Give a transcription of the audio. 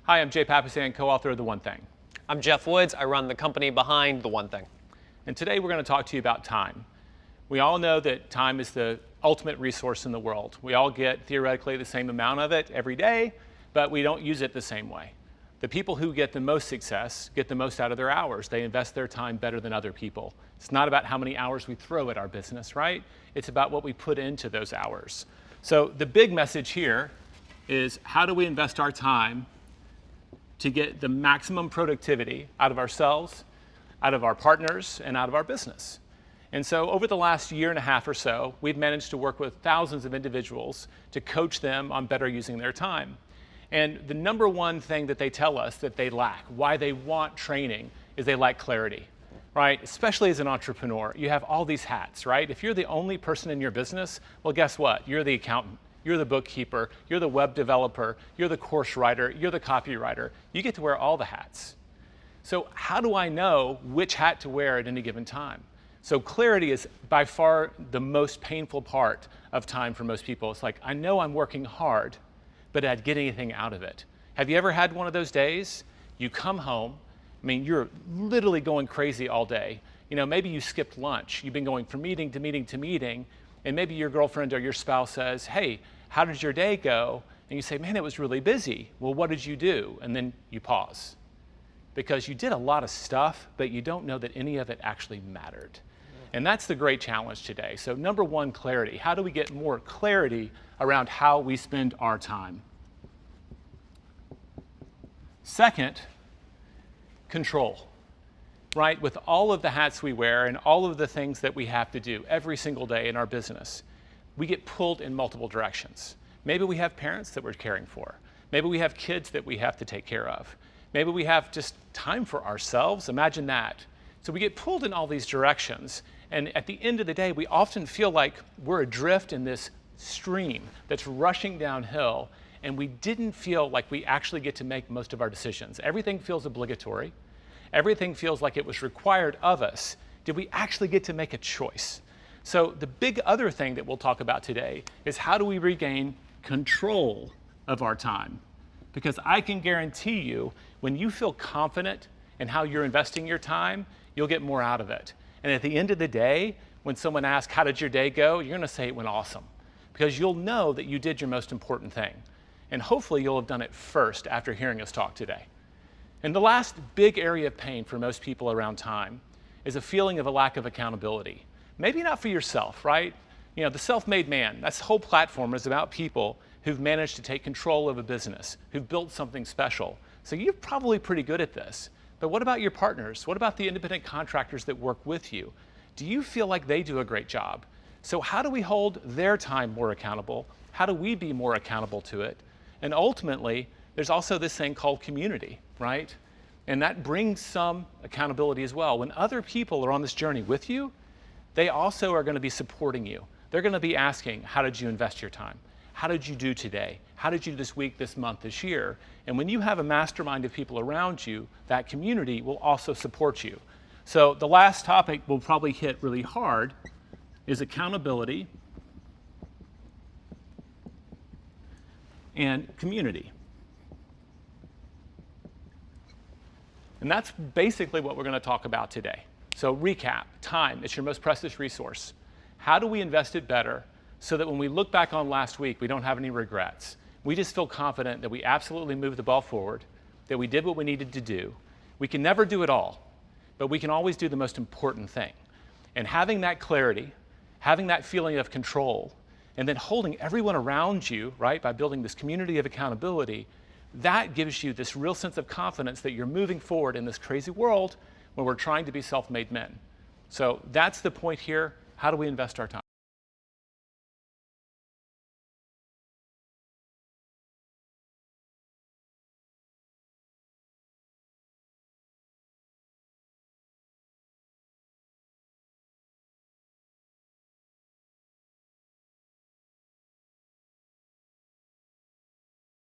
Hi, I'm Jay Papasan, co-author of The One Thing. I'm Geoff Woods. I run the company behind The One Thing. And today we're going to talk to you about time. We all know that time is the ultimate resource in the world. We all get theoretically the same amount of it every day, but we don't use it the same way. The people who get the most success get the most out of their hours. They invest their time better than other people. It's not about how many hours we throw at our business, right? It's about what we put into those hours. So the big message here is, how do we invest our time to get the maximum productivity out of ourselves, out of our partners, and out of our business? And so over the last year and a half or so, we've managed to work with thousands of individuals to coach them on better using their time. And the number one thing that they tell us that they lack, why they want training, is they lack clarity, right? Especially as an entrepreneur, you have all these hats, right? If you're the only person in your business, well, guess what? You're the accountant. You're the bookkeeper, you're the web developer, you're the course writer, you're the copywriter. You get to wear all the hats. So how do I know which hat to wear at any given time? So clarity is by far the most painful part of time for most people. It's like, I know I'm working hard, but I'd get anything out of it. Have you ever had one of those days? You come home, you're literally going crazy all day. Maybe you skipped lunch. You've been going from meeting to meeting to meeting, and maybe your girlfriend or your spouse says, hey, how did your day go? And you say, man, it was really busy. Well, what did you do? And then you pause. Because you did a lot of stuff, but you don't know that any of it actually mattered. And that's the great challenge today. So number one, clarity. How do we get more clarity around how we spend our time? Second, control. Right? With all of the hats we wear and all of the things that we have to do every single day in our business, we get pulled in multiple directions. Maybe we have parents that we're caring for. Maybe we have kids that we have to take care of. Maybe we have just time for ourselves. Imagine that. So we get pulled in all these directions. And at the end of the day, we often feel like we're adrift in this stream that's rushing downhill, and we didn't feel like we actually get to make most of our decisions. Everything feels obligatory. Everything feels like it was required of us. Did we actually get to make a choice? So the big other thing that we'll talk about today is, how do we regain control of our time? Because I can guarantee you, when you feel confident in how you're investing your time, you'll get more out of it. And at the end of the day, when someone asks, how did your day go? You're going to say it went awesome, because you'll know that you did your most important thing. And hopefully you'll have done it first after hearing us talk today. And the last big area of pain for most people around time is a feeling of a lack of accountability. Maybe not for yourself, right? The self-made man, this whole platform is about people who've managed to take control of a business, who've built something special. So you're probably pretty good at this. But what about your partners? What about the independent contractors that work with you? Do you feel like they do a great job? So how do we hold their time more accountable? How do we be more accountable to it? And ultimately, there's also this thing called community, right? And that brings some accountability as well. When other people are on this journey with you, they also are going to be supporting you. They're going to be asking, how did you invest your time? How did you do today? How did you do this week, this month, this year? And when you have a mastermind of people around you, that community will also support you. So the last topic we'll probably hit really hard is accountability and community. And that's basically what we're going to talk about today. So recap, time, it's your most precious resource. How do we invest it better so that when we look back on last week, we don't have any regrets? We just feel confident that we absolutely moved the ball forward, that we did what we needed to do. We can never do it all, but we can always do the most important thing. And having that clarity, having that feeling of control, and then holding everyone around you, right, by building this community of accountability, that gives you this real sense of confidence that you're moving forward in this crazy world when we're trying to be self-made men. So that's the point here. How do we invest our time?